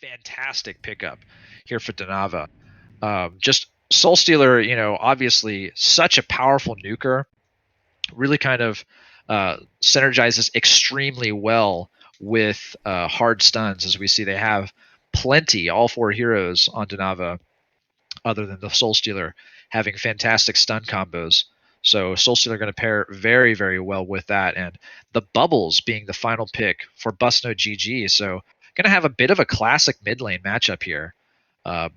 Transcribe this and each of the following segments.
fantastic pickup here for Donava. Just Soul Stealer, you know, obviously such a powerful nuker, really kind of synergizes extremely well with hard stuns, as we see they have plenty, all 4 heroes on Donava, other than the Soul Stealer, having fantastic stun combos. So Soul Stealer going to pair very, very well with that. And the Bubbles being the final pick for Busk No GG. So going to have a bit of a classic mid lane matchup here.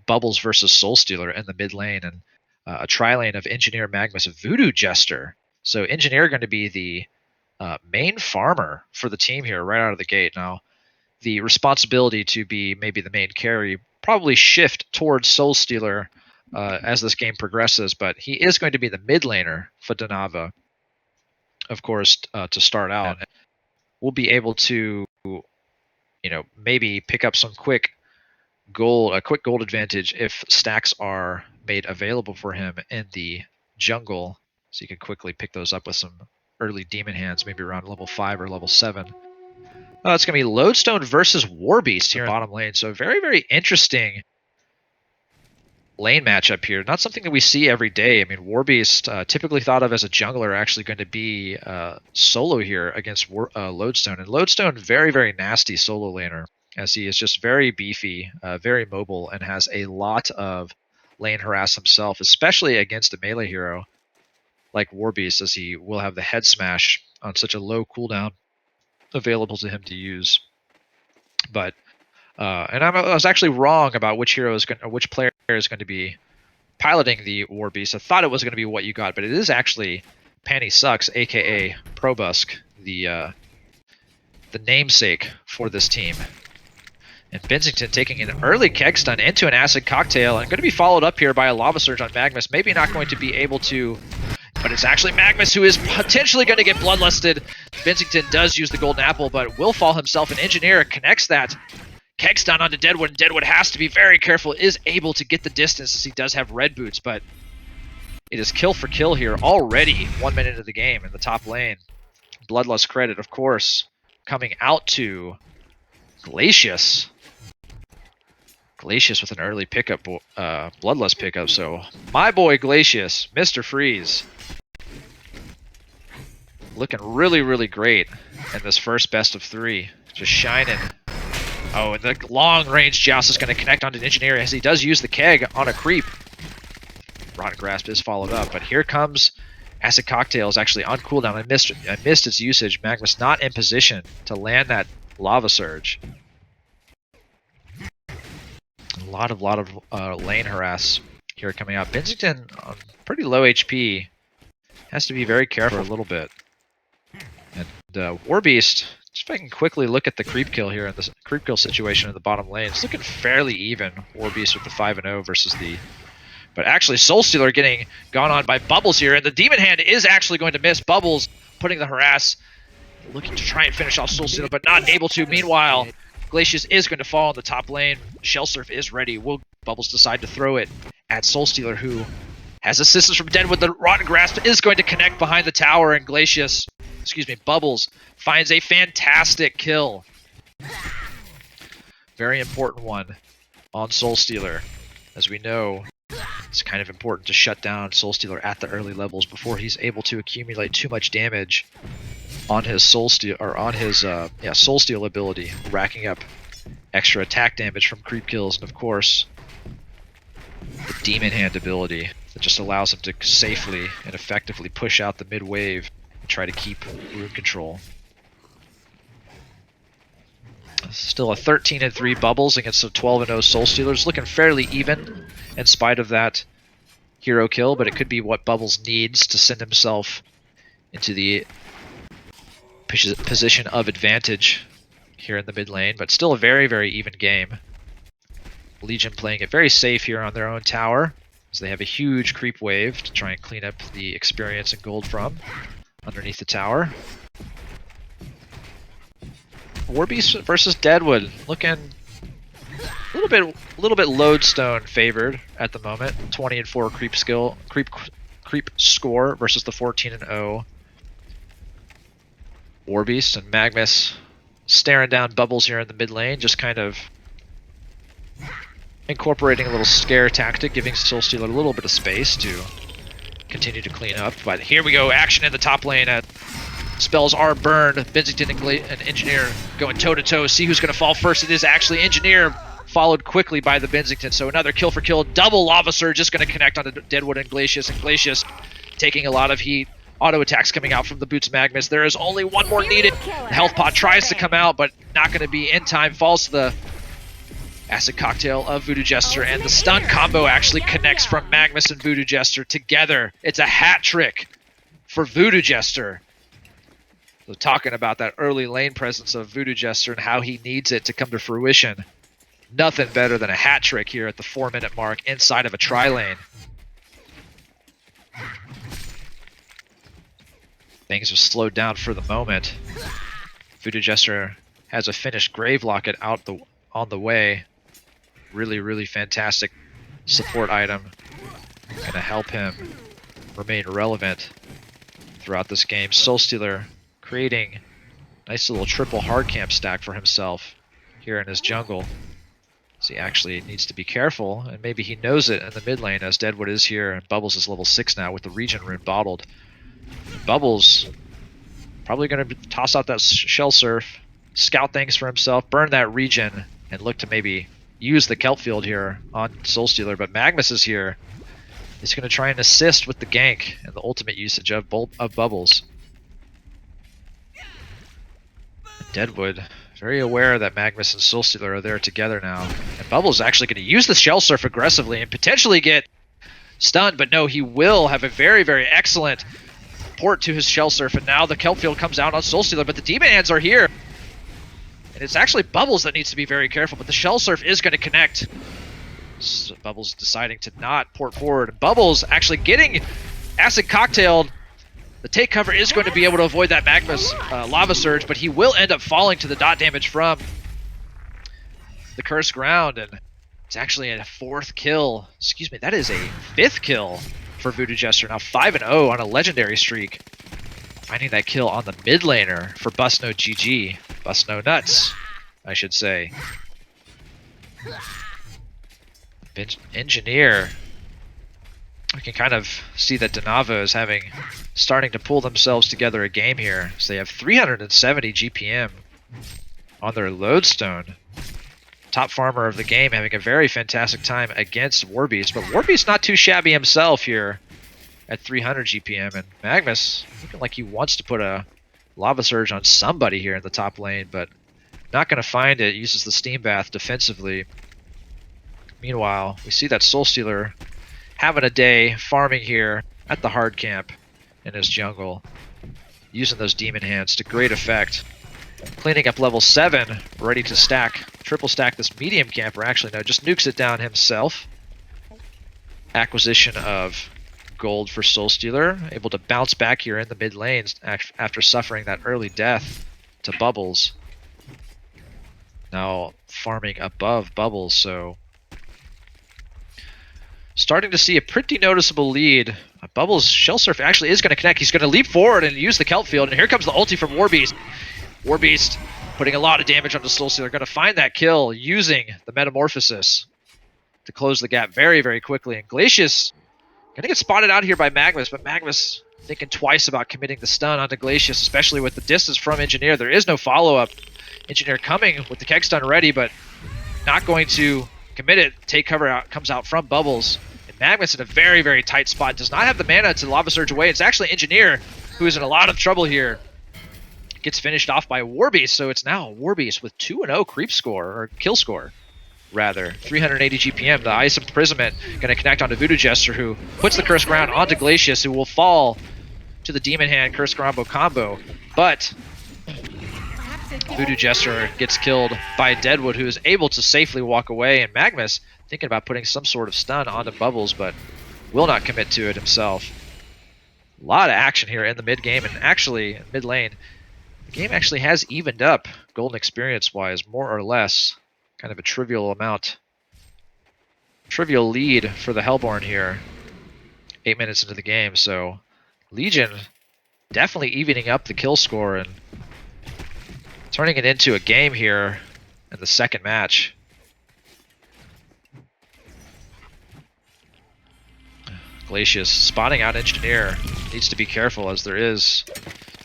Bubbles versus Soul Stealer in the mid lane, and a tri-lane of Engineer, Magnus, Voodoo Jester. So Engineer going to be the main farmer for the team here right out of the gate. Now, the responsibility to be maybe the main carry probably shift towards Soul Stealer as this game progresses, but he is going to be the mid laner for Donava, of course, to start out. We'll be able to, you know, maybe pick up some quick gold advantage if stacks are made available for him in the jungle, so you can quickly pick those up with some early demon hands, maybe around level 5 or level 7. It's going to be Lodestone versus Warbeast here in the bottom lane. So very, very interesting lane matchup here. Not something that we see every day. I mean, Warbeast, typically thought of as a jungler, actually going to be solo here against Lodestone. And Lodestone, very, very nasty solo laner, as he is just very beefy, very mobile, and has a lot of lane harass himself, especially against a melee hero like Warbeast, as he will have the head smash on such a low cooldown available to him to use. But and I was actually wrong about which player is going to be piloting the Warbeast. I thought it was going to be what you got, but it is actually Panny Sucks, aka Busk, the namesake for this team. And Bensington taking an early keg stun into an acid cocktail, and going to be followed up here by a lava surge on Magnus. Maybe not going to be able to, but it's actually Magnus who is potentially going to get bloodlusted. Bensington does use the golden apple, but will fall himself. An Engineer connects that keg stun onto Deadwood, and Deadwood has to be very careful, is able to get the distance as he does have red boots, but it is kill for kill here already 1 minute into the game in the top lane. Bloodlust credit, of course, coming out to Glacius. Glacius with an early pickup, Bloodlust pickup, so my boy Glacius, Mr. Freeze, looking really, really great in this first best of 3. Just shining. Oh, and the long-range joust is going to connect onto an Engineer as he does use the keg on a creep. Rotten Grasp is followed up, but here comes Acid Cocktail, is actually on cooldown. I missed its usage. Magnus not in position to land that Lava Surge. A lot of lane harass here coming out. Bensington on pretty low HP. Has to be very careful a little bit. And Warbeast, just if I can quickly look at the creep kill here in this creep kill situation in the bottom lane, it's looking fairly even. Warbeast with the 5-0 versus the... But actually Soul Stealer getting gone on by Bubbles here, and the Demon Hand is actually going to miss. Bubbles putting the harass, looking to try and finish off Soul Stealer, but not able to. Meanwhile, Glacius is going to fall in the top lane. Shell Surf is ready. Will Bubbles decide to throw it at Soul Stealer, who has assistance from Deadwood? The Rotten Grasp is going to connect behind the tower, and Bubbles finds a fantastic kill. Very important one on Soul Stealer. As we know, it's kind of important to shut down Soul Stealer at the early levels before he's able to accumulate too much damage on his Soul Steal, or on his Soul Steal ability, racking up extra attack damage from creep kills, and of course the Demon Hand ability that just allows him to safely and effectively push out the mid wave and try to keep rune control. Still a 13-3 Bubbles against a 12-0 Soul Stealers, looking fairly even in spite of that hero kill, but it could be what Bubbles needs to send himself into the position of advantage here in the mid lane, but still a very, very even game. Legion playing it very safe here on their own tower, as they have a huge creep wave to try and clean up the experience and gold from underneath the tower. Warbeast versus Deadwood, looking a little bit Lodestone favored at the moment. 20-4 creep score versus the 14-0 Warbeast, and Magnus staring down Bubbles here in the mid lane, just kind of incorporating a little scare tactic, giving Soulstealer a little bit of space to continue to clean up. But here we go, action in the top lane. Spells are burned. Benzington and Engineer going toe-to-toe. See who's going to fall first. It is actually Engineer, followed quickly by the Benzington. So another kill for kill. Double Lava Surge just going to connect onto Deadwood and Glacius. And Glacius taking a lot of heat. Auto attacks coming out from the Boots Magnus. There is only one more needed. The health pod tries to come out, but not going to be in time. Falls to the acid cocktail of Voodoo Jester, and the stun combo actually connects from Magnus and Voodoo Jester together. It's a hat trick for Voodoo Jester. So talking about that early lane presence of Voodoo Jester and how he needs it to come to fruition. Nothing better than a hat trick here at the 4-minute mark inside of a tri-lane. Things have slowed down for the moment. Voodoo Jester has a finished Grave Locket on the way. Really, really fantastic support item. Gonna help him remain relevant throughout this game. Soulstealer creating a nice little triple hard camp stack for himself here in his jungle. So he actually needs to be careful, and maybe he knows it in the mid lane as Deadwood is here and Bubbles is level 6 now with the Regen Rune bottled. Bubbles probably going to toss out that Shell Surf, scout things for himself, burn that regen, and look to maybe use the Kelp Field here on Soulstealer. But Magnus is here. He's going to try and assist with the gank and the ultimate usage of Bubbles. Deadwood very aware that Magnus and Soulstealer are there together now. And Bubbles is actually going to use the Shell Surf aggressively and potentially get stunned, but no, he will have a very, very excellent port to his Shell Surf, and now the Kelp Field comes out on Soulstealer, but the Demon Hands are here. And it's actually Bubbles that needs to be very careful, but the Shell Surf is going to connect. So Bubbles deciding to not port forward. Bubbles actually getting acid cocktailed. The take cover is going to be able to avoid that Magnus Lava Surge, but he will end up falling to the dot damage from the Cursed Ground, and it's actually a 4th kill. Excuse me, that is a 5th kill for Voodoo Jester, now 5-0 on a legendary streak. Finding that kill on the mid laner for Busk No GG. Busk No Nutz, I should say. Engineer. We can kind of see that Denavo is starting to pull themselves together a game here. So they have 370 GPM on their Lodestone. Top farmer of the game having a very fantastic time against Warbeast, but Warbeast not too shabby himself here at 300 GPM, and Magnus looking like he wants to put a Lava Surge on somebody here in the top lane, but not going to find it. Uses the Steam Bath defensively. Meanwhile, we see that Soulstealer having a day farming here at the hard camp in his jungle, using those Demon Hands to great effect. Cleaning up level 7, ready to triple stack this medium camper. Actually, no, just nukes it down himself. Acquisition of gold for Soulstealer, able to bounce back here in the mid lanes after suffering that early death to Bubbles. Now farming above Bubbles, so starting to see a pretty noticeable lead. Bubbles' Shell Surf actually is going to connect. He's going to leap forward and use the Kelp Field, and here comes the ulti from Warbeast. Warbeast putting a lot of damage onto Soulstealer. Going to find that kill using the Metamorphosis to close the gap very, very quickly. And Glacius going to get spotted out here by Magnus, but Magnus thinking twice about committing the stun onto Glacius, especially with the distance from Engineer. There is no follow-up. Engineer coming with the keg stun ready, but not going to commit it. Take cover out comes out from Bubbles. And Magnus in a very, very tight spot. Does not have the mana to Lava Surge away. It's actually Engineer who is in a lot of trouble here. Gets finished off by Warbeast, so it's now Warbeast with 2-0 creep score, or kill score, rather. 380 GPM, the Ice Imprisonment going to connect onto Voodoo Jester, who puts the Cursed Ground onto Glacius, who will fall to the Demon Hand Cursed combo. But Voodoo Jester gets killed by Deadwood, who is able to safely walk away, and Magnus thinking about putting some sort of stun onto Bubbles, but will not commit to it himself. A lot of action here in the mid game, and actually mid lane. The game actually has evened up golden experience-wise, more or less. Kind of a trivial lead for the Hellborn here. 8 minutes into the game, so Legion definitely evening up the kill score and turning it into a game here in the second match. Glacius spotting out Engineer. Needs to be careful as there is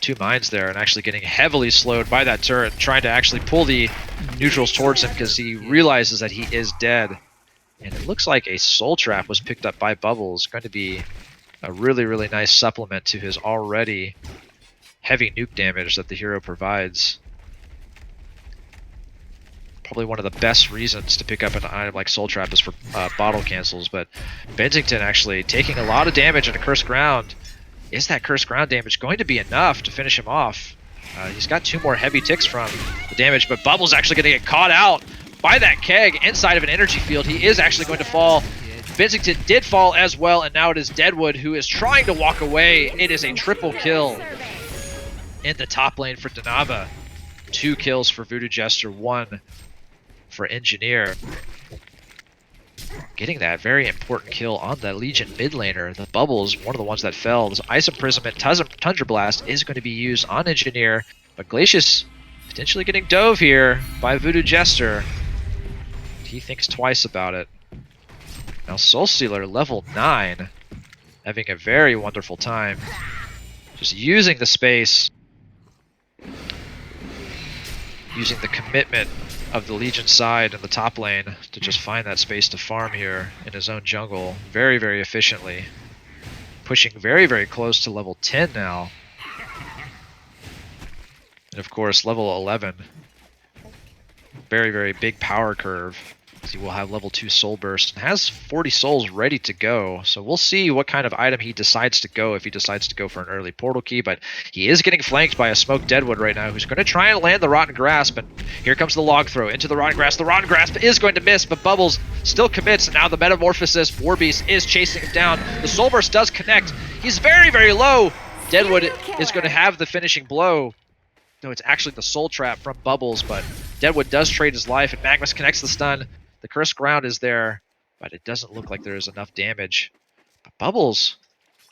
2 mines there and actually getting heavily slowed by that turret, trying to actually pull the neutrals towards him because he realizes that he is dead. And it looks like a soul trap was picked up by Bubbles. Going to be a really, really nice supplement to his already heavy nuke damage that the hero provides. Probably one of the best reasons to pick up an item like Soul Trap is for bottle cancels, but Bensington actually taking a lot of damage on a Cursed Ground. Is that Cursed Ground damage going to be enough to finish him off? He's got 2 more heavy ticks from the damage, but Bubbles actually going to get caught out by that keg inside of an energy field. He is actually going to fall. Bensington did fall as well, and now it is Deadwood who is trying to walk away. It is a triple kill in the top lane for Danava. 2 kills for Voodoo Jester, 1 for Engineer. Getting that very important kill on the Legion mid laner. The Bubbles, one of the ones that fell. This Ice Imprisonment, Tundra Blast is going to be used on Engineer, but Glacius potentially getting dove here by Voodoo Jester. He thinks twice about it. Now Soulstealer, level 9, having a very wonderful time. Just using the space, using the commitment of the Legion side in the top lane to just find that space to farm here in his own jungle very, very efficiently. Pushing very, very close to level 10 now. And of course, level 11. Very, very big power curve. He will have level 2 Soul Burst and has 40 souls ready to go. So we'll see what kind of item he decides to go if he decides to go for an early portal key. But he is getting flanked by a smoked Deadwood right now who's going to try and land the Rotten Grasp. And here comes the log throw into the Rotten Grasp. The Rotten Grasp is going to miss, but Bubbles still commits. And now the Metamorphosis Warbeast is chasing him down. The Soul Burst does connect. He's very, very low. Deadwood is going to have the finishing blow. No, it's actually the Soul Trap from Bubbles, but Deadwood does trade his life, and Magnus connects the stun. The Cursed Ground is there, but it doesn't look like there is enough damage. But Bubbles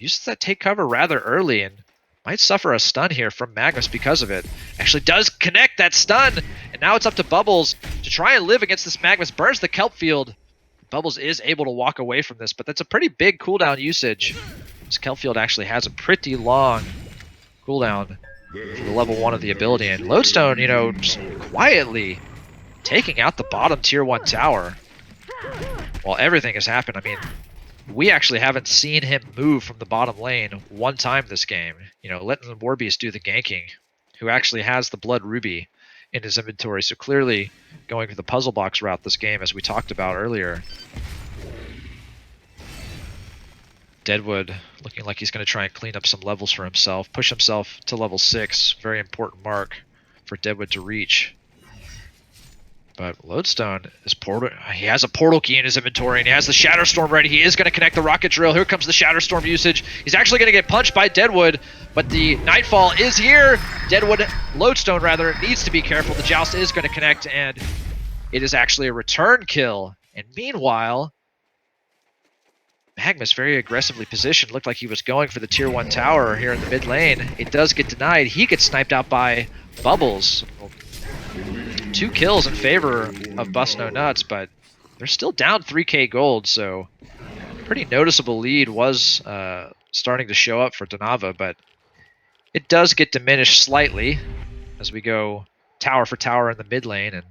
uses that take cover rather early and might suffer a stun here from Magnus because of it. Actually does connect that stun, and now it's up to Bubbles to try and live against this Magnus. Burns the Kelp Field. Bubbles is able to walk away from this, but that's a pretty big cooldown usage. This Kelp Field actually has a pretty long cooldown for the level 1 of the ability. And Lodestone, you know, just quietly taking out the bottom tier 1 tower while everything has happened. I mean, we actually haven't seen him move from the bottom lane one time this game. You know, letting the Warbeast do the ganking, who actually has the Blood Ruby in his inventory. So clearly going for the puzzle box route this game, as we talked about earlier. Deadwood looking like he's going to try and clean up some levels for himself, push himself to level 6. Very important mark for Deadwood to reach. But Lodestone is he has a portal key in his inventory, and he has the Shatterstorm ready. He is going to connect the Rocket Drill. Here comes the Shatterstorm usage. He's actually going to get punched by Deadwood, but the Nightfall is here. Lodestone rather, needs to be careful. The Joust is going to connect, and it is actually a return kill. And meanwhile, Magnus very aggressively positioned. Looked like he was going for the tier 1 tower here in the mid lane. It does get denied. He gets sniped out by Bubbles. 2 kills in favor of Busk No Nutz, but they're still down 3k gold, so pretty noticeable lead was starting to show up for Danava, but it does get diminished slightly as we go tower for tower in the mid lane, and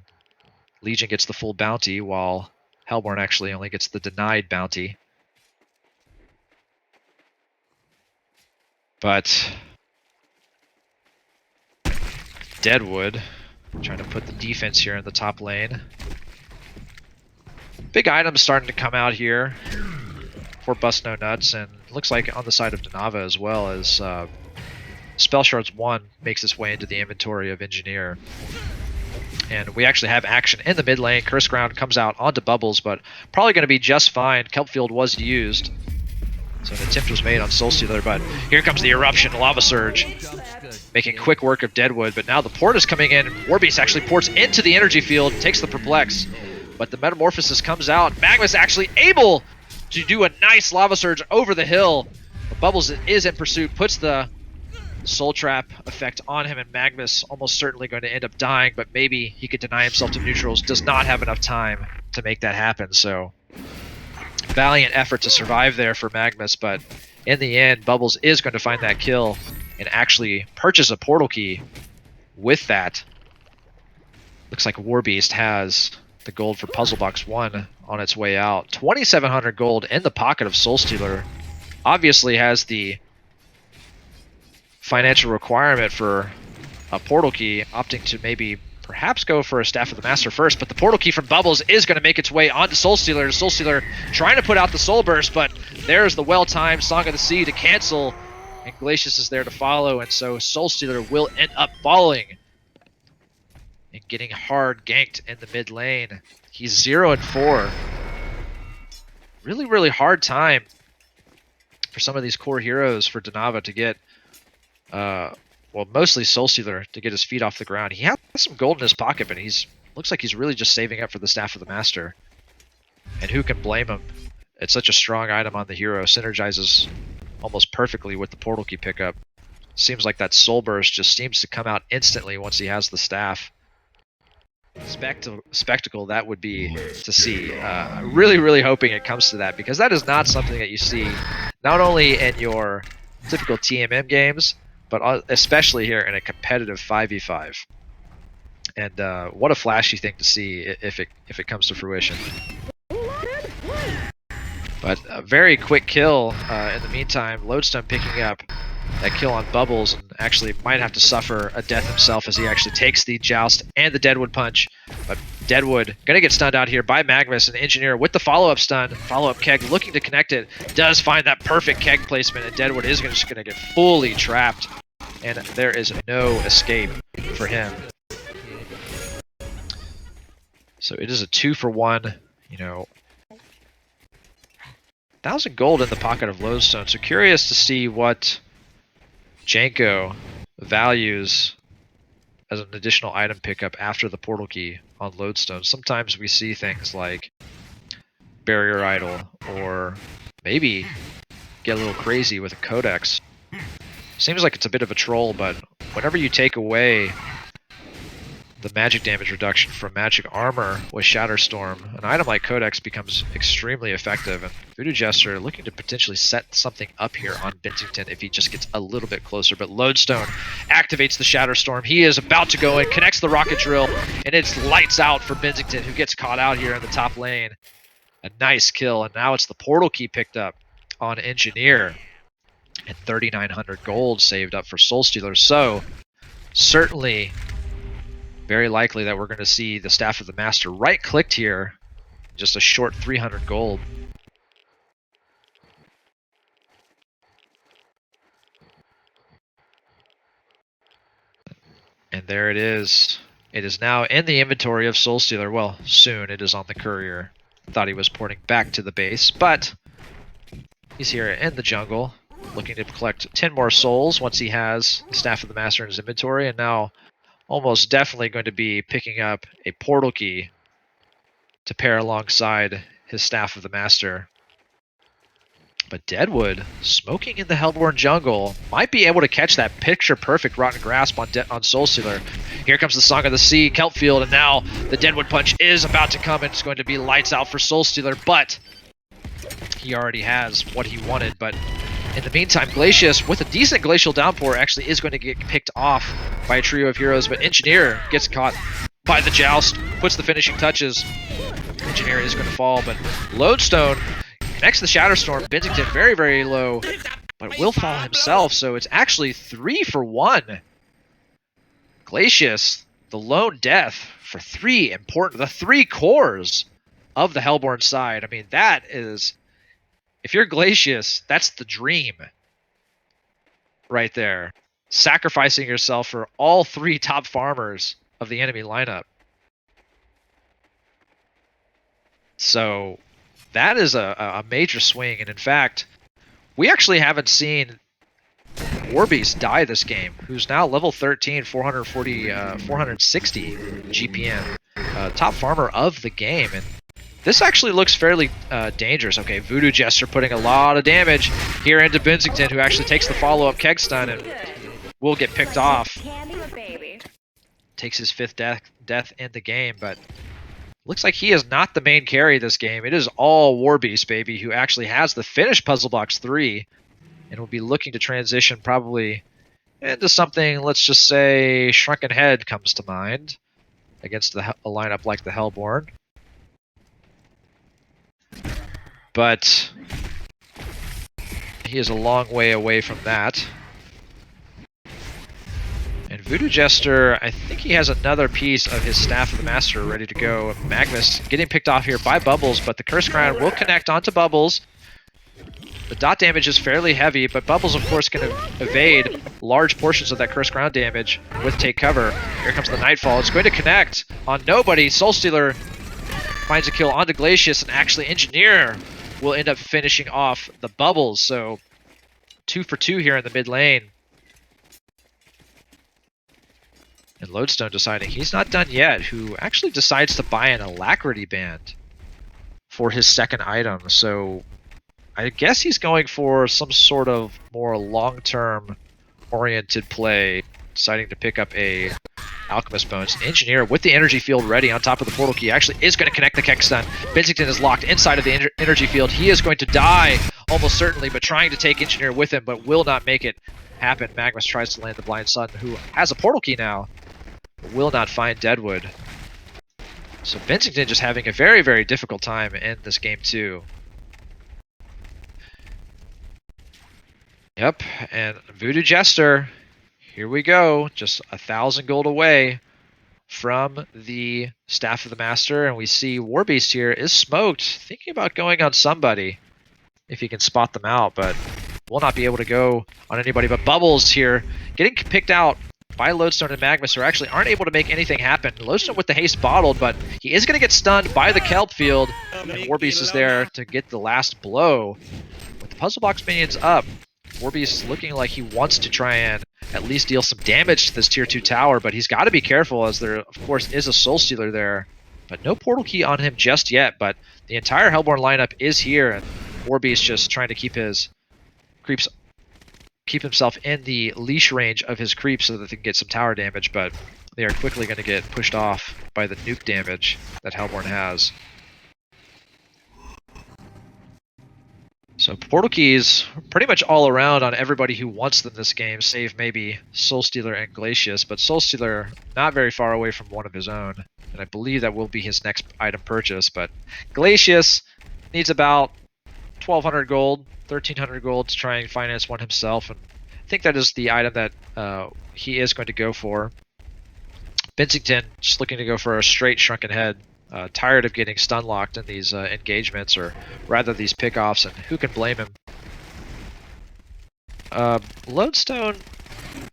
Legion gets the full bounty while Hellborn actually only gets the denied bounty. But Deadwood trying to put the defense here in the top lane. Big items starting to come out here for Busk No Nutz, and looks like on the side of Danava as well, as Spell Shards 1 makes its way into the inventory of Engineer. And we actually have action in the mid lane. Cursed Ground comes out onto Bubbles, but probably going to be just fine. Kelp Field was used, so an attempt was made on Soulstealer, but here comes the Eruption, Lava Surge, making quick work of Deadwood. But now the port is coming in. Warbeast actually ports into the energy field, takes the Perplex, but the Metamorphosis comes out. Magnus actually able to do a nice Lava Surge over the hill. But Bubbles is in pursuit, puts the Soul Trap effect on him, and Magnus almost certainly going to end up dying, but maybe he could deny himself to neutrals. Does not have enough time to make that happen, so valiant effort to survive there for Magnus, but in the end, Bubbles is going to find that kill and actually purchase a portal key with that. Looks like Warbeast has the gold for Puzzle Box 1 on its way out. 2,700 gold in the pocket of Soulstealer. Obviously has the financial requirement for a portal key, opting to maybe perhaps go for a Staff of the Master first, but the portal key from Bubbles is going to make its way onto Soulstealer. Soulstealer trying to put out the Soul Burst, but there's the well-timed Song of the Sea to cancel, and Glacius is there to follow, and so Soulstealer will end up falling and getting hard ganked in the mid lane. He's 0-4. Really, really hard time for some of these core heroes for Danava to get, well, mostly Soulstealer to get his feet off the ground. He has some gold in his pocket, but looks like he's really just saving up for the Staff of the Master. And who can blame him? It's such a strong item on the hero. Synergizes almost perfectly with the portal key pickup. Seems like that Soul Burst just seems to come out instantly once he has the staff. Spectacle that would be to see. Really, really hoping it comes to that, because that is not something that you see not only in your typical TMM games, but especially here in a competitive 5v5. And what a flashy thing to see if it comes to fruition. But a very quick kill in the meantime. Lodestone picking up that kill on Bubbles, and actually might have to suffer a death himself as he actually takes the Joust and the Deadwood Punch. But Deadwood gonna get stunned out here by Magnus, and Engineer with the follow-up stun, follow-up keg looking to connect it, does find that perfect keg placement, and Deadwood is just gonna get fully trapped, and there is no escape for him. So it is a 2-for-1, you know, 1,000 gold in the pocket of Lodestone. So curious to see what Janko values as an additional item pickup after the portal key on Lodestone. Sometimes we see things like Barrier Idol, or maybe get a little crazy with a Codex. Seems like it's a bit of a troll, but whenever you take away the magic damage reduction from magic armor with Shatterstorm, an item like Codex becomes extremely effective, and Voodoo Jester looking to potentially set something up here on Bensington if he just gets a little bit closer. But Lodestone activates the Shatterstorm. He is about to go in, connects the Rocket Drill, and it's lights out for Bensington, who gets caught out here in the top lane. A nice kill, and now it's the portal key picked up on Engineer, and 3,900 gold saved up for Soulstealer. So certainly very likely that we're going to see the Staff of the Master right-clicked here. Just a short 300 gold. And there it is. It is now in the inventory of Soulstealer. Well, soon it is on the courier. Thought he was porting back to the base, but he's here in the jungle, looking to collect 10 more souls once he has the Staff of the Master in his inventory, and now almost definitely going to be picking up a portal key to pair alongside his Staff of the Master. But Deadwood, smoking in the Hellborn jungle, might be able to catch that picture-perfect Rotten Grasp on Soulstealer. Here comes the Song of the Sea, Kelpfield, and now the Deadwood Punch is about to come, and it's going to be lights out for Soulstealer, but he already has what he wanted. But in the meantime, Glacius, with a decent Glacial Downpour, actually is going to get picked off by a trio of heroes, but Engineer gets caught by the Joust, puts the finishing touches. Engineer is going to fall, but Lodestone connects the Shatterstorm. Bensington very, very low, but will fall himself, so it's actually 3-for-1. Glacius, the lone death for the three cores of the Hellborn side. I mean, that is... If you're Glacius, that's the dream right there. Sacrificing yourself for all three top farmers of the enemy lineup. So that is a major swing, and in fact, we actually haven't seen Warbeast die this game, who's now level 13, 460 GPM, top farmer of the game, and this actually looks fairly dangerous. Okay, Voodoo Jester putting a lot of damage here into Bensington, who actually takes the follow-up keg stun and will get picked off. Takes his 5th death in the game, but Looks like he is not the main carry this game. It is all Warbeast, baby, who actually has the finished Puzzle Box 3 and will be looking to transition probably into something, let's just say Shrunken Head comes to mind against a lineup like the Hellborn. But he is a long way away from that. And Voodoo Jester, I think he has another piece of his Staff of the Master ready to go. Magnus getting picked off here by Bubbles, but the Curse Crown will connect onto Bubbles. The dot damage is fairly heavy, but Bubbles, of course, can evade large portions of that Curse Crown damage with Take Cover. Here comes the Nightfall. It's going to connect on nobody. Soulstealer finds a kill onto Glacius, and actually Engineer will end up finishing off the Bubbles. So 2 for 2 here in the mid lane. And Lodestone deciding he's not done yet, who actually decides to buy an Alacrity Band for his second item. So I guess he's going for some sort of more long-term oriented play, deciding to pick up a Alchemist Bones. Engineer with the energy field ready on top of the portal key actually is going to connect the Keck Stun. Bensington is locked inside of the energy field. He is going to die almost certainly, but trying to take Engineer with him, but will not make it happen. Magnus tries to land the Blind Sun, who has a portal key now, but will not find Deadwood. So Bensington just having a very, very difficult time in this game too. Yep, and Voodoo Jester, here we go, just 1,000 gold away from the Staff of the Master, and we see Warbeast here is smoked, thinking about going on somebody if he can spot them out, but will not be able to go on anybody. But Bubbles here, getting picked out by Lodestone and Magnus, who actually aren't able to make anything happen. Lodestone with the haste bottled, but he is going to get stunned by the Kelp field, and Warbeast is there to get the last blow. With the Puzzle Box minions up, Warbeast looking like he wants to try and at least deal some damage to this tier 2 tower, but he's got to be careful as there, of course, is a Soulstealer there. But no portal key on him just yet, but the entire Hellborn lineup is here, and Warbeast just trying to keep his creeps, keep himself in the leash range of his creeps so that they can get some tower damage, but they are quickly going to get pushed off by the nuke damage that Hellborn has. So portal keys pretty much all around on everybody who wants them this game, save maybe Soulstealer and Glacius, but Soulstealer not very far away from one of his own, and I believe that will be his next item purchase, but Glacius needs about 1,200 gold, 1,300 gold to try and finance one himself, and I think that is the item that he is going to go for. Bensington just looking to go for a straight Shrunken Head. Tired of getting stun locked in these engagements, or rather these pickoffs, and who can blame him? Lodestone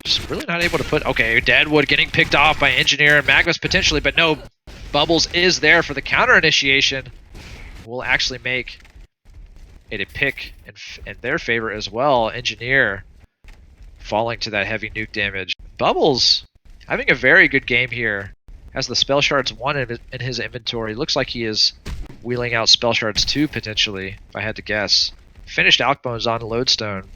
just really not able to put... Okay, Deadwood getting picked off by Engineer and Magnus potentially, but no, Bubbles is there for the counter initiation. Will actually make it a pick in their favor as well. Engineer falling to that heavy nuke damage. Bubbles having a very good game here. Has the Spell Shards 1 in his inventory. Looks like he is wheeling out Spell Shards 2 potentially, if I had to guess. Finished Alch Bones on Lodestone.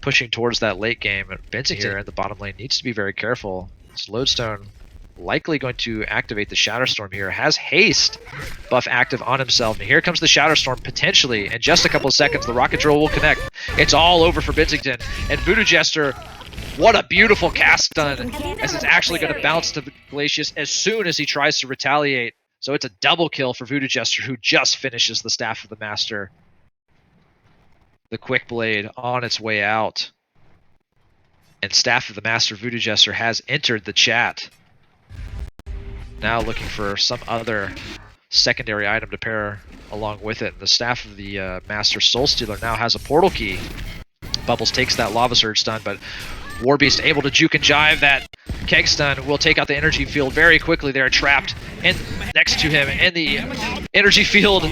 Pushing towards that late game. Bensington here in the bottom lane needs to be very careful. This Lodestone likely going to activate the Shatterstorm here. Has haste buff active on himself. And here comes the Shatterstorm potentially. In just a couple of seconds, the Rocket Drill will connect. It's all over for Bensington. And Voodoo Jester, what a beautiful cast done, as it's actually going to bounce to Glacius as soon as he tries to retaliate. So it's a double kill for Voodoo Jester, who just finishes the Staff of the Master. The Quick Blade on its way out. And Staff of the Master Voodoo Jester has entered the chat. Now looking for some other secondary item to pair along with it. The Staff of the Master Soulstealer now has a portal key. Bubbles takes that Lava Surge stun, but Warbeast able to juke and jive that Keg Stun. Will take out the energy field very quickly. They're trapped in, next to him in the energy field,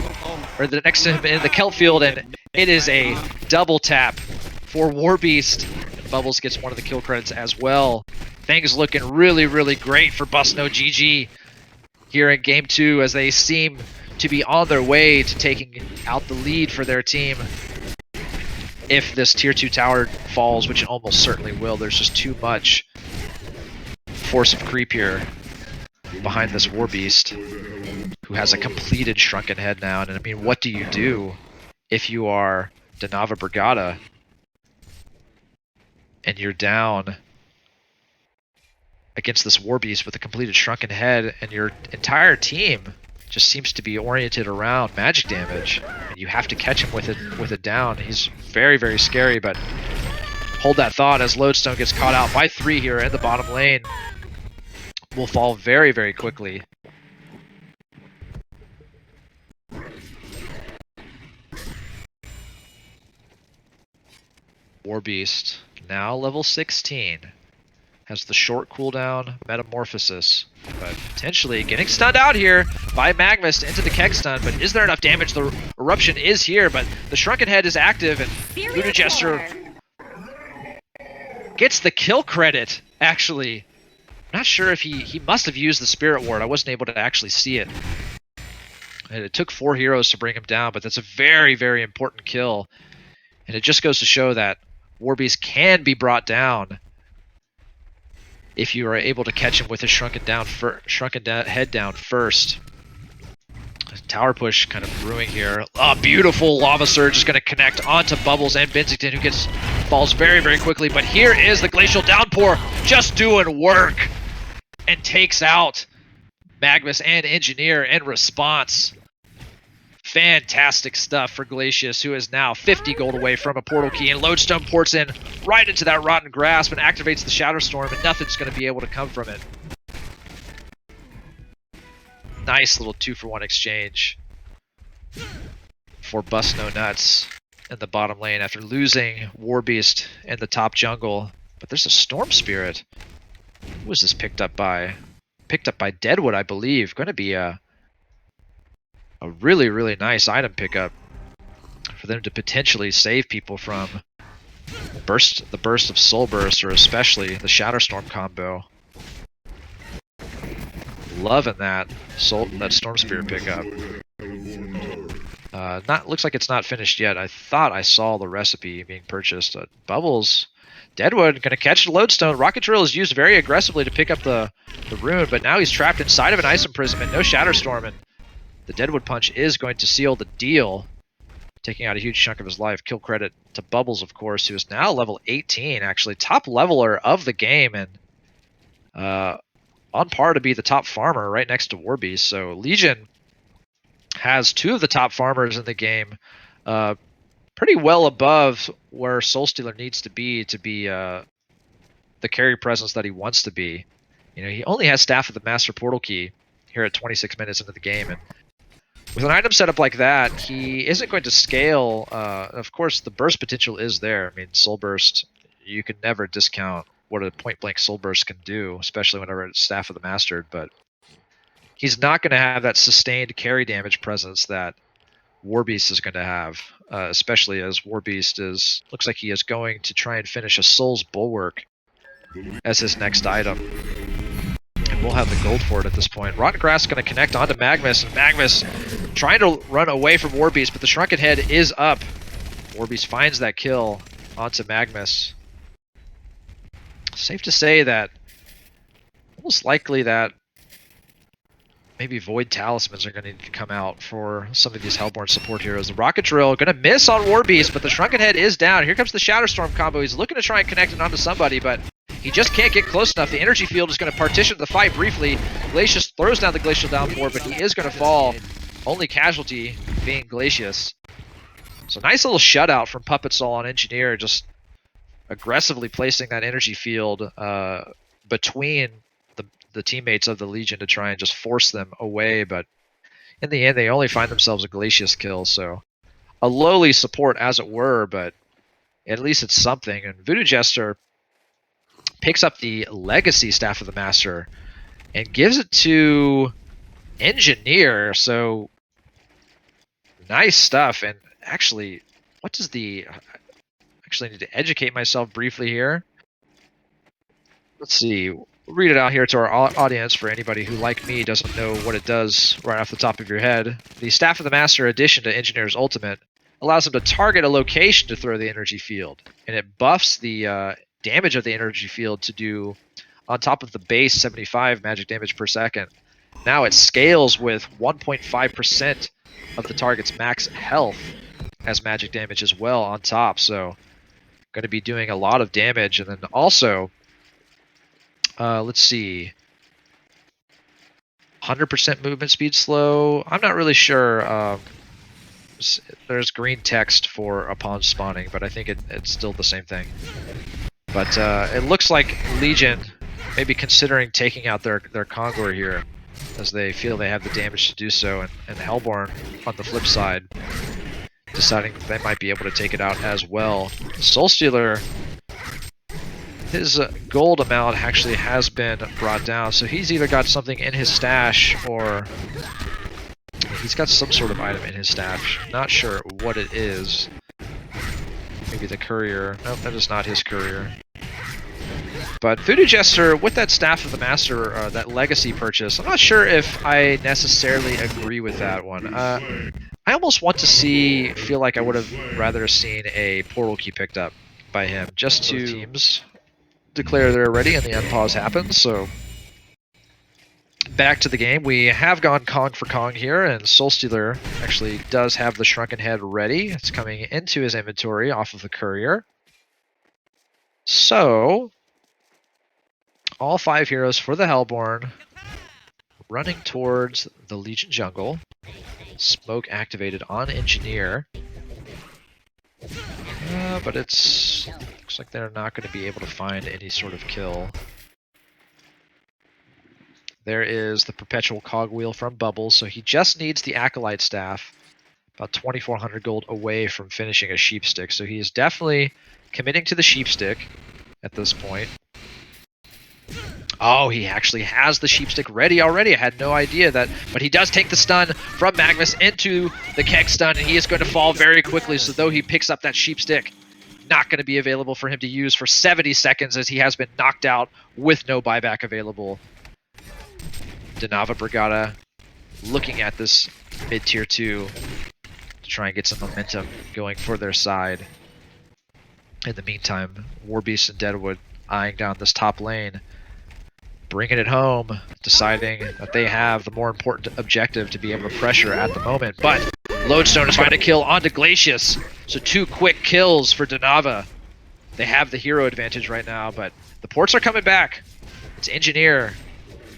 or next to him in the Kelp field, and it is a double tap for Warbeast. Bubbles gets one of the kill credits as well. Things looking really, really great for Busk No GG here in Game 2, as they seem to be on their way to taking out the lead for their team. If this tier 2 tower falls, which it almost certainly will, there's just too much force of creep here. behind this War Beast, who has a completed Shrunken Head now. And I mean, what do you do if you are Danava Brigada and you're down against this War Beast with a completed Shrunken Head, and your entire team just seems to be oriented around magic damage, and you have to catch him with it down. He's very, very scary, but hold that thought as Lodestone gets caught out by 3 here in the bottom lane. Will fall very, very quickly. War Beast, now level 16. Has the short cooldown Metamorphosis, but potentially getting stunned out here by Magmus into the Keg stun, but is there enough damage? The Eruption is here, but the Shrunken Head is active, and Voodoo Jester gets the kill credit, actually. I'm not sure if he must have used the Spirit Ward. I wasn't able to actually see it. And it took 4 heroes to bring him down, but that's a very, very important kill. And it just goes to show that War Beast can be brought down if you are able to catch him with his shrunken head down first. Tower push kind of brewing here. Oh, beautiful Lava Surge is going to connect onto Bubbles and Benzington, who falls very, very quickly. But here is the Glacial Downpour just doing work and takes out Magmus and Engineer in response. Fantastic stuff for Glacius, who is now 50 gold away from a portal key, and Lodestone ports in right into that Rotten Grasp and activates the Shadow Storm, and nothing's going to be able to come from it. Nice little 2-for-1 exchange for Busk No Nutz in the bottom lane after losing War Beast in the top jungle. But there's a Storm Spirit. Who was this picked up by? Picked up by Deadwood, I believe. Going to be a really, really nice item pickup for them to potentially save people from the burst of Soul Burst, or especially the Shadow Storm combo. Loving that Storm Spirit pickup. Looks like it's not finished yet. I thought I saw the recipe being purchased. Bubbles, Deadwood going to catch the Lodestone. Rocket Drill is used very aggressively to pick up the rune, but now he's trapped inside of an Ice Imprisonment. No Shadow Storm, and the Deadwood Punch is going to seal the deal, taking out a huge chunk of his life. Kill credit to Bubbles, of course, who is now level 18, actually top leveler of the game, and on par to be the top farmer right next to War Beast. So Legion has 2 of the top farmers in the game, pretty well above where Soulstealer needs to be the carry presence that he wants to be. You know, he only has Staff of the Master Portal Key here at 26 minutes into the game, and with an item setup like that, he isn't going to scale. Of course, the burst potential is there. I mean, Soul Burst, you can never discount what a point-blank Soul Burst can do, especially whenever it's Staff of the Mastered, but he's not going to have that sustained carry damage presence that War Beast is going to have, especially as War Beast looks like he is going to try and finish a Soul's Bulwark as his next item. And we'll have the gold for it at this point. Rotten Grass is going to connect onto Magmus, and Magmus trying to run away from War Beast, but the Shrunken Head is up. War Beast finds that kill onto Magmus. Safe to say that almost likely that maybe Void Talismans are going to need to come out for some of these Hellborn support heroes. The Rocket Drill going to miss on War Beast, but the Shrunken Head is down. Here comes the Shadow Storm combo. He's looking to try and connect it onto somebody, but he just can't get close enough. The energy field is going to partition the fight briefly. Glacius throws down the Glacial Downpour, but he is going to fall. Only casualty being Glacius. So nice little shutout from Puppet Soul on Engineer, just aggressively placing that energy field between the teammates of the Legion to try and just force them away, but in the end they only find themselves a Glacius kill, so a lowly support as it were, but at least it's something. And Voodoo Jester picks up the Legacy Staff of the Master and gives it to Engineer, so nice stuff. And actually, what does the... Actually, I need to educate myself briefly here. Let's see. We'll read it out here to our audience for anybody who, like me, doesn't know what it does right off the top of your head. The Staff of the Master addition to Engineer's Ultimate allows him to target a location to throw the energy field, and it buffs the damage of the energy field to do, on top of the base 75 magic damage per second, Now it scales with 1.5% of the target's max health as magic damage as well on top. So going to be doing a lot of damage. And then also, let's see, 100% movement speed slow. I'm not really sure. There's green text for upon spawning, but I think it's still the same thing. But it looks like Legion maybe considering taking out their Kongor here, as they feel they have the damage to do so, and Hellborn on the flip side deciding that they might be able to take it out as well. Soulstealer, his gold amount actually has been brought down, so he's either got something in his stash or he's got some sort of item in his stash. Not sure what it is. Maybe the courier. Nope, that is not his courier. But Voodoo Jester, with that Staff of the Master, that Legacy purchase, I'm not sure if I necessarily agree with that one. I almost want to feel like I would have rather seen a Portal Key picked up by him, just to teams declare they're ready and the unpause happens. So back to the game. We have gone Kong for Kong here, and Soulstealer actually does have the Shrunken Head ready. It's coming into his inventory off of the courier. So all 5 heroes for the Hellborn running towards the Legion jungle. Smoke activated on Engineer. But looks like they're not going to be able to find any sort of kill. There is the Perpetual Cogwheel from Bubbles, so he just needs the Acolyte Staff, about 2,400 gold away from finishing a Sheepstick. So he is definitely committing to the Sheepstick at this point. Oh, he actually has the Sheepstick ready already. I had no idea that, but he does take the stun from Magnus into the Keg stun, and he is going to fall very quickly. So though he picks up that Sheepstick, not going to be available for him to use for 70 seconds as he has been knocked out with no buyback available. Denava Brigada looking at this mid-tier 2 to try and get some momentum going for their side. In the meantime, Warbeast and Deadwood eyeing down this top lane, bringing it home, deciding that they have the more important objective to be able to pressure at the moment. But Lodestone is trying to kill onto Glacius, so 2 quick kills for Denava. They have the hero advantage right now, but the ports are coming back. It's Engineer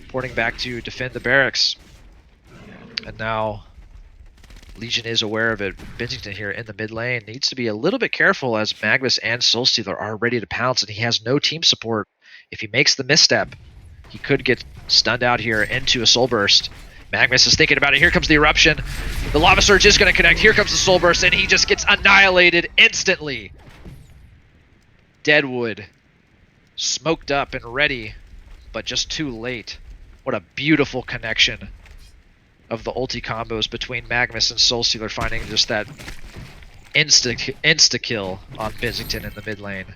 porting back to defend the barracks. And now Legion is aware of it. Bensington here in the mid lane needs to be a little bit careful as Magnus and Soulstealer are ready to pounce, and he has no team support. If he makes the misstep, he could get stunned out here into a Soul Burst. Magnus is thinking about it. Here comes the Eruption. The Lava Surge is going to connect. Here comes the Soul Burst, and he just gets annihilated instantly. Deadwood smoked up and ready, but just too late. What a beautiful connection of the ulti combos between Magnus and Soulstealer, finding just that insta-kill on Bensington in the mid lane.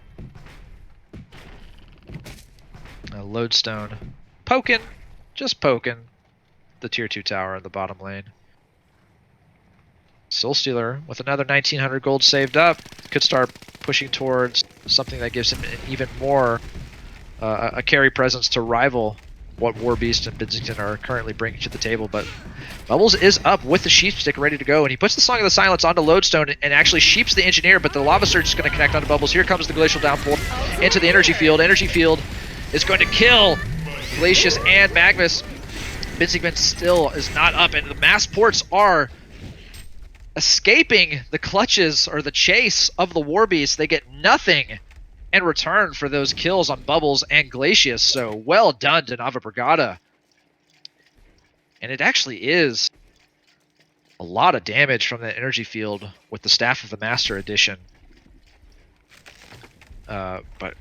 Lodestone poking, just poking the tier 2 tower in the bottom lane. Soulstealer with another 1,900 gold saved up could start pushing towards something that gives him even more a carry presence to rival what Warbeast and Bensington are currently bringing to the table. But Bubbles is up with the Sheepstick ready to go, and he puts the Song of the Silence onto Lodestone and actually sheeps the Engineer, but the Lava Surge is going to connect onto Bubbles. Here comes the Glacial Downpour into the Energy Field. Energy Field is going to kill Glacius and Magnus. Bensington still is not up, and the mass ports are escaping the clutches or the chase of the Warbeast. They get nothing in return for those kills on Bubbles and Glacius, so well done to Nava Brigada. And it actually is a lot of damage from that energy field with the Staff of the Master edition. But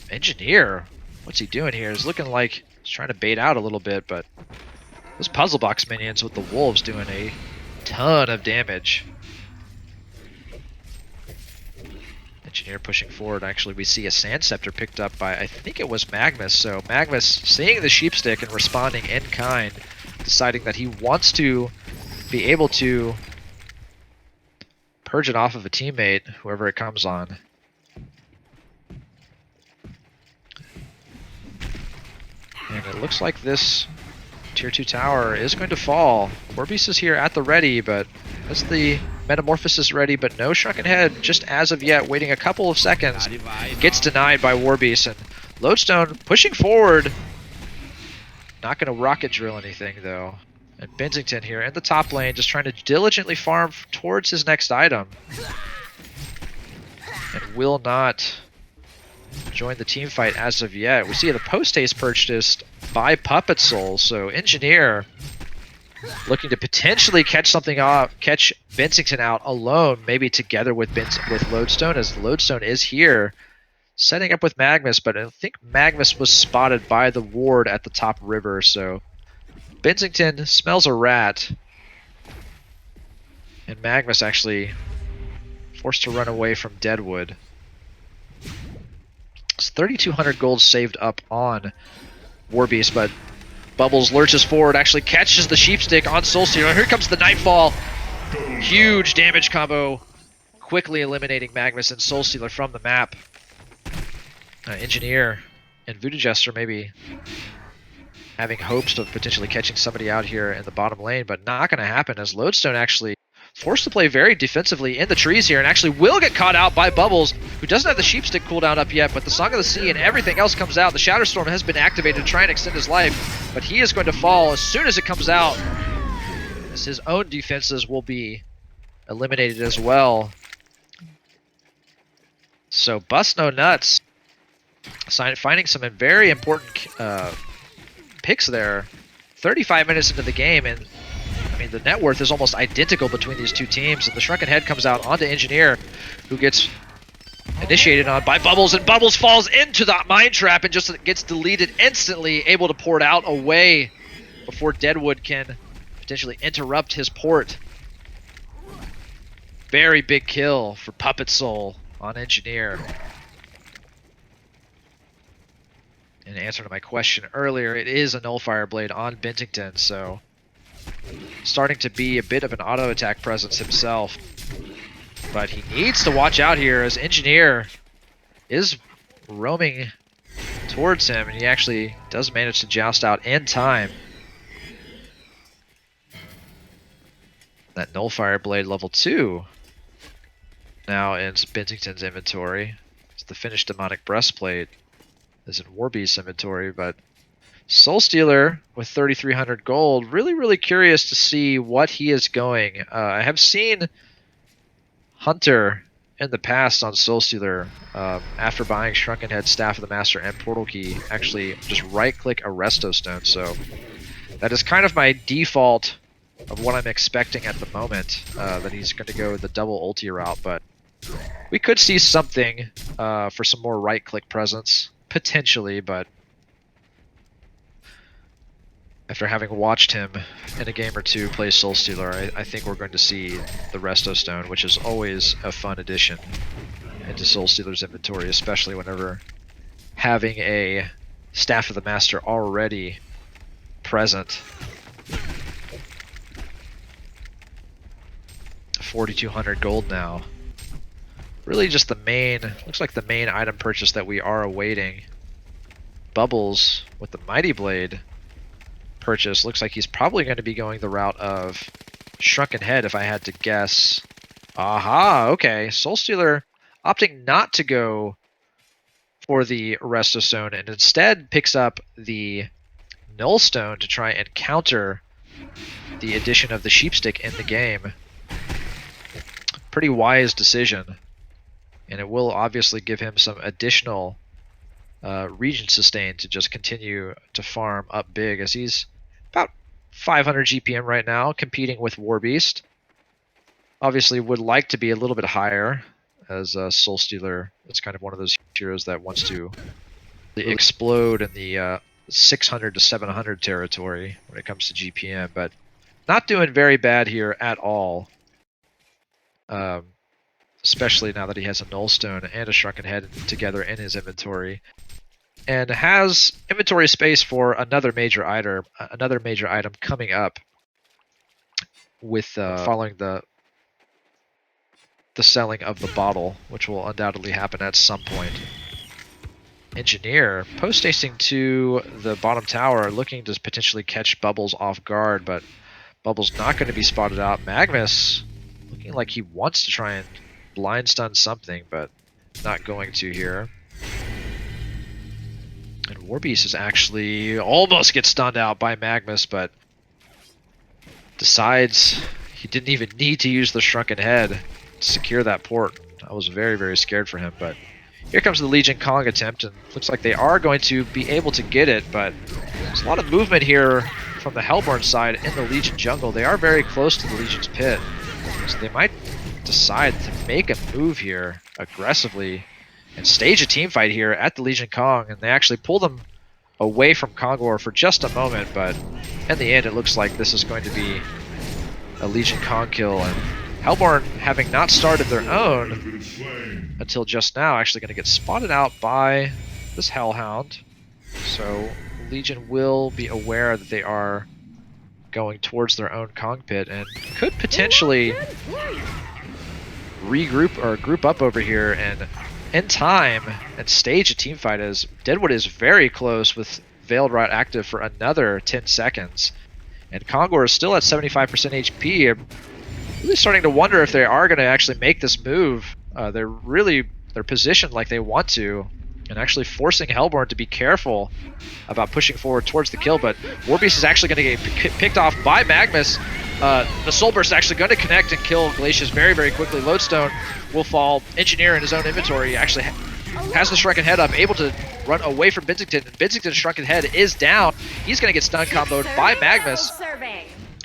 Engineer, what's he doing here? He's looking like he's trying to bait out a little bit, but those Puzzle Box minions with the Wolves doing a ton of damage. Engineer pushing forward. Actually, we see a Sand Scepter picked up by, I think it was Magnus. So Magnus, seeing the Sheepstick and responding in kind, deciding that he wants to be able to purge it off of a teammate, whoever it comes on. And it looks like this Tier 2 tower is going to fall. Warbeast is here at the ready, but as the Metamorphosis ready, but no Shrunken Head just as of yet, waiting a couple of seconds. Gets denied by Warbeast, and Lodestone pushing forward. Not going to rocket drill anything, though. And Bensington here in the top lane, just trying to diligently farm towards his next item. And will not join the team fight as of yet. We see the post-haste purchased by Puppet Soul, so Engineer looking to potentially catch something off, catch Bensington out alone, maybe together with Lodestone, as Lodestone is here, setting up with Magmus, but I think Magmus was spotted by the ward at the top river, so Bensington smells a rat, and Magmus actually forced to run away from Deadwood. It's 3,200 gold saved up on Warbeast, but Bubbles lurches forward, actually catches the Sheepstick on Soulstealer. Here comes the Nightfall. Huge damage combo, quickly eliminating Magmus and Soulstealer from the map. Engineer and Voodoo Jester maybe having hopes of potentially catching somebody out here in the bottom lane, but not going to happen as Lodestone actually forced to play very defensively in the trees here and actually will get caught out by Bubbles, who doesn't have the Sheepstick cooldown up yet, but the Song of the Sea and everything else comes out. The Shatterstorm has been activated to try and extend his life, but he is going to fall as soon as it comes out, as his own defenses will be eliminated as well. So Busk no Nutz finding some very important picks there. 35 minutes into the game, and I mean, the net worth is almost identical between these two teams, and the Shrunken Head comes out onto Engineer, who gets initiated on by Bubbles, and Bubbles falls into the mine trap and just gets deleted instantly, able to port out away before Deadwood can potentially interrupt his port. Very big kill for Puppet Soul on Engineer. In answer to my question earlier, it is a Nullfire Blade on Bensington, so starting to be a bit of an auto attack presence himself, but he needs to watch out here as Engineer is roaming towards him, and he actually does manage to joust out in time. That Nullfire Blade level 2 now in Bensington's inventory. It's the finished Demonic Breastplate is in Warbeast's inventory, but Soulstealer with 3,300 gold. Really curious to see what he is going. I have seen Hunter in the past on Soulstealer, after buying Shrunken Head, Staff of the Master, and Portal Key, actually just right-click a Resto Stone. So that is kind of my default of what I'm expecting at the moment, that he's going to go the double ulti route, but we could see something for some more right-click presence, potentially, but after having watched him in a game or two play Soulstealer, I think we're going to see the Resto Stone, which is always a fun addition into Soulstealer's inventory, especially whenever having a Staff of the Master already present. 4,200 gold now. Really just the main, looks like the main item purchase that we are awaiting. Bubbles with the Mighty Blade purchase. Looks like he's probably going to be going the route of Shrunken Head, if I had to guess. Aha, okay. Soulstealer opting not to go for the Resto Stone and instead picks up the Nullstone to try and counter the addition of the Sheepstick in the game. Pretty wise decision, and it will obviously give him some additional region sustain to just continue to farm up big, as he's about 500 GPM right now, competing with Warbeast. Obviously would like to be a little bit higher, as Soulstealer is kind of one of those heroes that wants to explode in the 600 to 700 territory when it comes to GPM, but not doing very bad here at all. Especially now that he has a Nullstone and a Shrunken Head together in his inventory, and has inventory space for another major item coming up with following the selling of the bottle, which will undoubtedly happen at some point. Engineer post-acing to the bottom tower, looking to potentially catch Bubbles off guard, but Bubbles not going to be spotted out. Magnus looking like he wants to try and blind stun something, but not going to here. And Warbeast is actually almost gets stunned out by Magnus, but decides he didn't even need to use the Shrunken Head to secure that port. I was very, very scared for him, but here comes the Legion Kong attempt, and looks like they are going to be able to get it, but there's a lot of movement here from the Hellborn side in the Legion jungle. They are very close to the Legion's pit, so they might decide to make a move here aggressively and stage a team fight here at the Legion Kong, and they actually pull them away from Kongor for just a moment, but in the end it looks like this is going to be a Legion Kong kill, and Hellborn, having not started their own until just now, actually going to get spotted out by this Hellhound. So Legion will be aware that they are going towards their own Kong pit and could potentially regroup or group up over here and in time and stage a team fight, as Deadwood is very close with Veiled Rot active for another 10 seconds. And Kongor is still at 75% HP. I'm really starting to wonder if they are going to actually make this move. They're positioned like they want to, and actually forcing Hellborn to be careful about pushing forward towards the kill, but Warbeast is actually going to get picked off by Magnus. The Soul Burst is actually going to connect and kill Glacius very, very quickly. Lodestone will fall. Engineer in his own inventory actually has the Shrunken Head up, able to run away from Benzington, and Benzington's Shrunken Head is down. He's going to get stun comboed by Magnus,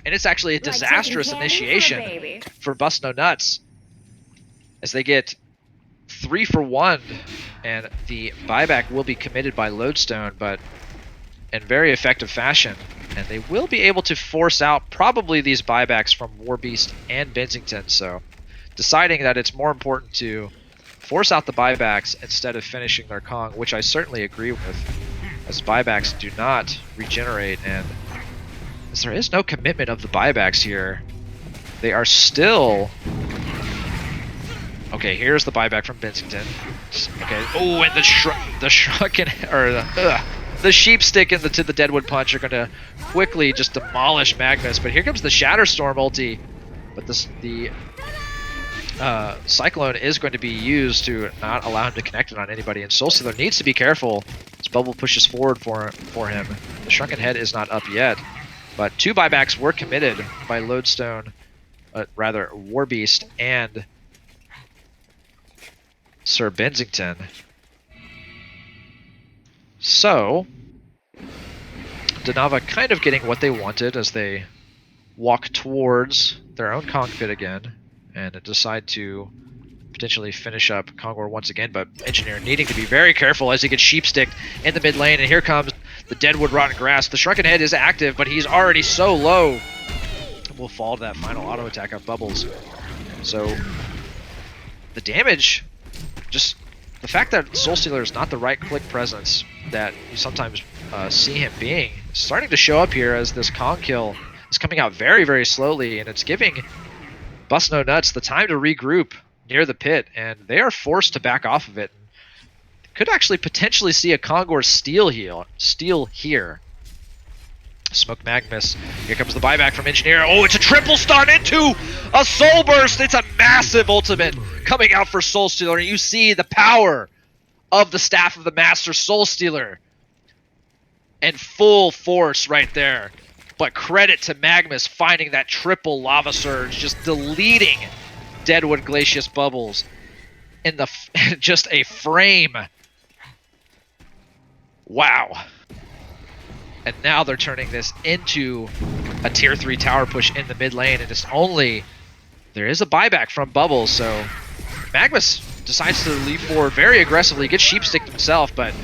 and it's actually a disastrous initiation for Busk No Nutz, as they get 3 for 1, and the buyback will be committed by Lodestone, but in very effective fashion. And they will be able to force out probably these buybacks from Warbeast and Benzington, so deciding that it's more important to force out the buybacks instead of finishing their Kong, which I certainly agree with, as buybacks do not regenerate, and as there is no commitment of the buybacks here, they are still... Okay, here's the buyback from Benzington. Okay, oh, and the shrunken, or the sheep stick into the Deadwood Punch are going to quickly just demolish Magnus. But here comes the Shatterstorm ulti, but the Cyclone is going to be used to not allow him to connect it on anybody. And Soulstealer needs to be careful as Bubble pushes forward for him. The Shrunken Head is not up yet, but 2 buybacks were committed by Lodestone, rather Warbeast and Sir Benzington. So, Denava kind of getting what they wanted as they walk towards their own Kong pit again and decide to potentially finish up Kongor once again, but Engineer needing to be very careful as he gets sheepsticked in the mid lane, and here comes the Deadwood Rotten Grass. The Shrunken Head is active, but he's already so low. Will fall to that final auto attack of Bubbles. So, the damage, just the fact that Soulstealer is not the right click presence that you sometimes see him being, starting to show up here as this Kong kill is coming out very, very slowly, and it's giving Busk No Nutz the time to regroup near the pit, and they are forced to back off of it. Could actually potentially see a Kongor steal here. Smoke Magnus. Here comes the buyback from Engineer. Oh, it's a triple stun into a Soul Burst. It's a massive ultimate coming out for Soulstealer, and you see the power of the Staff of the Master Soulstealer in full force right there. But credit to Magnus finding that triple Lava Surge, just deleting Deadwood Glacius Bubbles in the just a frame. Wow. And now they're turning this into a tier 3 tower push in the mid lane, and it's only... There is a buyback from Bubbles, so Magnus decides to leap forward very aggressively, gets sheepsticked himself, but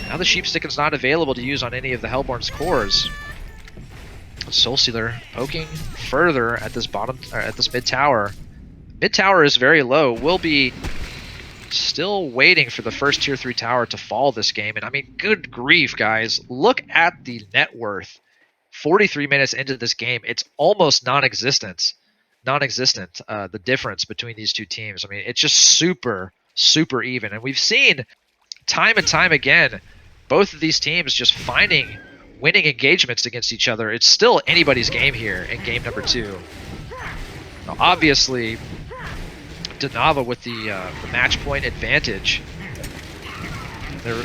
now the sheepstick is not available to use on any of the Hellborn's cores. Soulstealer poking further at this mid tower. Mid tower is very low. Will be still waiting for the first tier 3 tower to fall this game. And I mean, good grief, guys. Look at the net worth. 43 minutes into this game, it's almost non-existent. The difference between these two teams. I mean, it's just super, super even. And we've seen time and time again, both of these teams just finding winning engagements against each other. It's still anybody's game here in game number 2. Now, obviously, Denava with the match point advantage. They're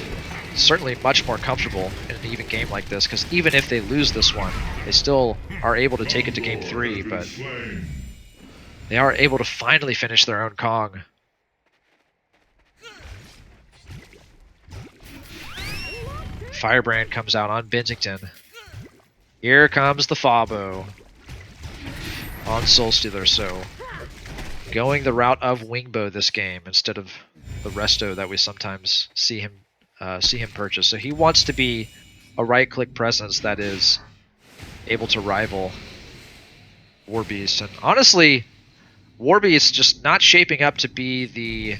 certainly much more comfortable in an even game like this, because even if they lose this one, they still are able to take it to game 3, but they are able to finally finish their own Kong. Firebrand comes out on Benzington. Here comes the Fabo on Soulstealer, so going the route of Wingbow this game instead of the Resto that we sometimes see him purchase. So he wants to be a right-click presence that is able to rival Warbeast. And honestly, Warbeast just not shaping up to be the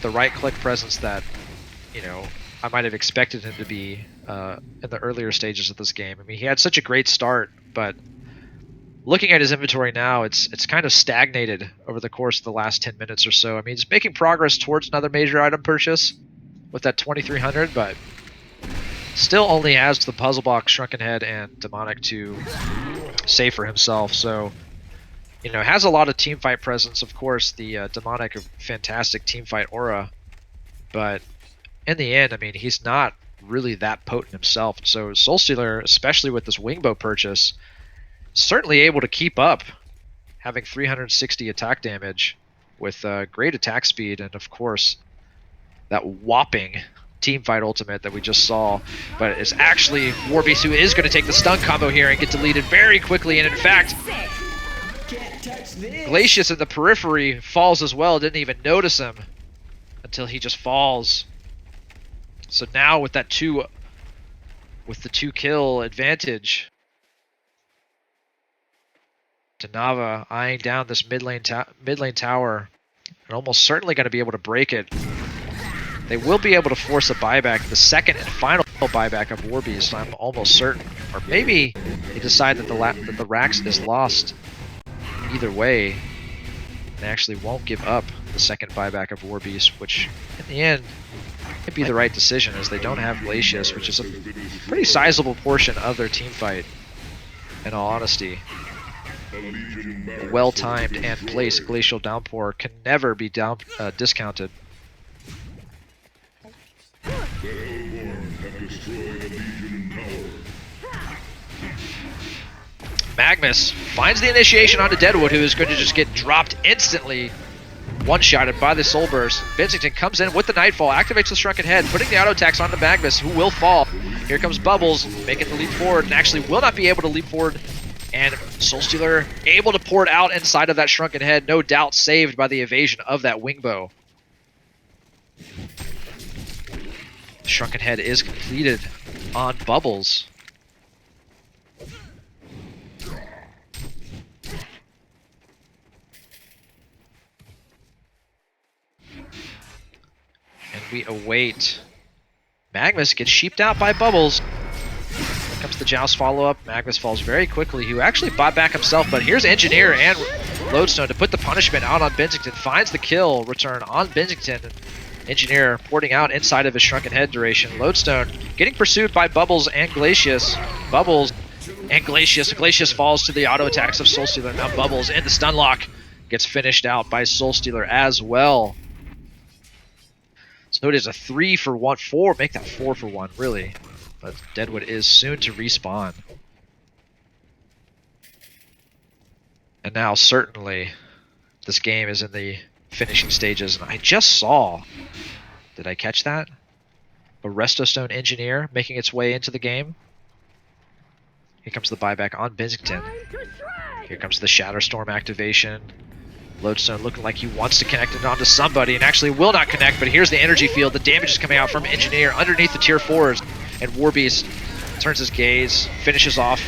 right-click presence that, you know, I might have expected him to be in the earlier stages of this game. I mean, he had such a great start, but looking at his inventory now, it's kind of stagnated over the course of the last 10 minutes or so. I mean, he's making progress towards another major item purchase with that 2300, but still only has the Puzzle Box, Shrunken Head, and Demonic to save for himself. So, you know, has a lot of teamfight presence. Of course, the Demonic, a fantastic teamfight aura, but in the end, I mean, he's not really that potent himself. So Soulstealer, especially with this Wingbow purchase, certainly able to keep up, having 360 attack damage with great attack speed, and of course that whopping teamfight ultimate that we just saw. But it's actually Warbeast who is going to take the stun combo here and get deleted very quickly, and in fact Glacius in the periphery falls as well. Didn't even notice him until he just falls. So now with that the 2-kill advantage, Denava eyeing down this mid lane tower and almost certainly going to be able to break it. They will be able to force a buyback, the second and final buyback of Warbeast, I'm almost certain. Or maybe they decide that the Rax is lost either way. They actually won't give up the second buyback of Warbeast, which in the end could be the right decision, as they don't have Glacius, which is a pretty sizable portion of their team fight, in all honesty. A well-timed and placed Glacial Downpour can never be discounted. Magnus finds the initiation onto Deadwood, who is going to just get dropped instantly, one-shotted by the Soul Burst. Benzington comes in with the Nightfall, activates the Shrunken Head, putting the auto attacks onto Magnus, who will fall. Here comes Bubbles, making the leap forward, and actually will not be able to leap forward. And Soulstealer able to pour it out inside of that Shrunken Head, no doubt saved by the evasion of that Wingbow. Shrunken Head is completed on Bubbles. And we await. Magnus gets sheeped out by Bubbles. Here comes the Joust follow-up. Magnus falls very quickly, who actually bought back himself, but here's Engineer and Lodestone to put the punishment out on Benzington. Finds the kill return on Benzington. Engineer porting out inside of his Shrunken Head duration. Lodestone getting pursued by Bubbles and Glacius. Bubbles and Glacius. Glacius falls to the auto attacks of Soulstealer. Now Bubbles in the stun lock gets finished out by Soulstealer as well. So it is a 3-for-1, make that 4-for-1, really. But Deadwood is soon to respawn. And now certainly this game is in the finishing stages. And I just saw, did I catch that? A Restostone Engineer making its way into the game. Here comes the buyback on Benzington. Here comes the Shatterstorm activation. Lodestone looking like he wants to connect it onto somebody and actually will not connect, but here's the energy field. The damage is coming out from Engineer underneath the tier 4s, and Warbeast turns his gaze, finishes off.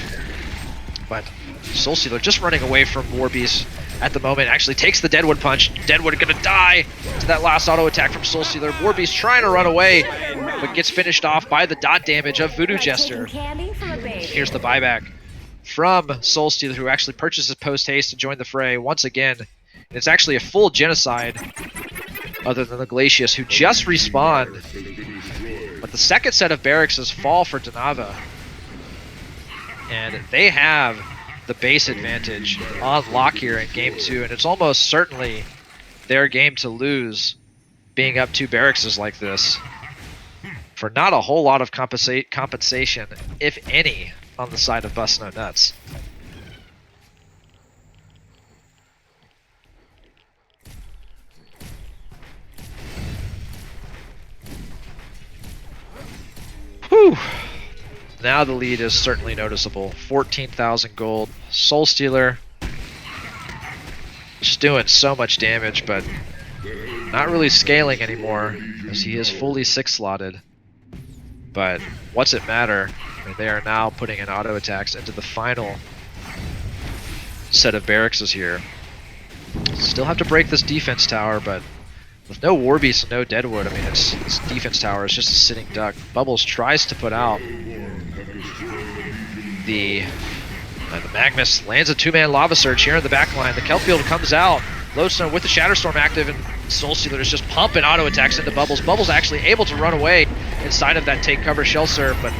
But Soulstealer just running away from Warbeast at the moment, actually takes the Deadwood punch. Deadwood gonna die to that last auto attack from Soulstealer. Warbeast trying to run away, but gets finished off by the dot damage of Voodoo Jester. Here's the buyback from Soulstealer, who actually purchases post-haste to join the fray once again. And it's actually a full genocide other than the Glacius, who just respawned. But the second set of barracks is fall for Denava. And they have the base advantage on lock here in game 2, and it's almost certainly their game to lose, being up 2 barracks like this, for not a whole lot of compensation, if any, on the side of Busk, Nutz. Whew. Now the lead is certainly noticeable. 14,000 gold. Soul Stealer just doing so much damage, but not really scaling anymore, as he is fully 6-slotted. But what's it matter? I mean, they are now putting in auto attacks into the final set of barracks here. Still have to break this defense tower, but with no Warbeast and no Deadwood, I mean, this defense tower is just a sitting duck. Bubbles tries to put out the Magnus, lands a 2-man Lava Surge here in the backline. The Kelpfield comes out. Lodestone with the Shatterstorm active, and Soul Stealer is just pumping auto attacks into Bubbles. Bubbles actually able to run away inside of that take cover Shell Serve, but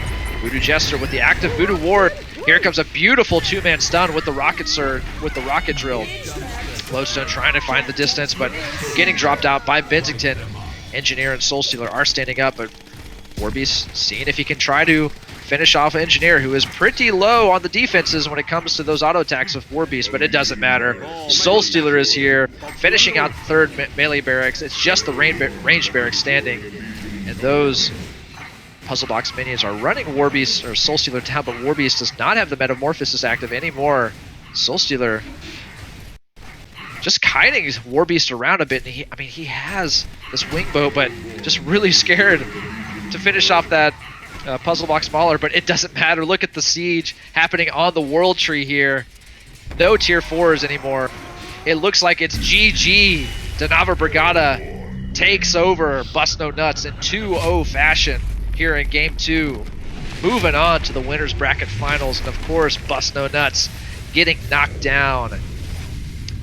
Voodoo Jester with the active Voodoo Ward. Here comes a beautiful 2-man stun with the Rocket Surge, with the Rocket Drill. Lodestone trying to find the distance, but getting dropped out by Benzington. Engineer and Soul Stealer are standing up, but Warbeast seeing if he can try to finish off Engineer, who is pretty low on the defenses when it comes to those auto attacks with Warbeast, but it doesn't matter. Soul Stealer is here, finishing out the third melee barracks. It's just the ranged barracks standing, and those Puzzle Box minions are running Warbeast or Soul Stealer down, but Warbeast does not have the Metamorphosis active anymore. Soul Stealer just kiting Warbeast around a bit, and he has this wing bow, but just really scared to finish off that Puzzle Box Mauler, but it doesn't matter. Look at the siege happening on the World Tree here. No tier 4s anymore. It looks like it's GG. Denava Brigada takes over Busk Nutz in 2-0 fashion here in game 2. Moving on to the winners bracket finals, and of course Busk Nutz getting knocked down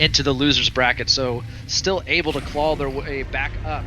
into the losers bracket, so still able to claw their way back up.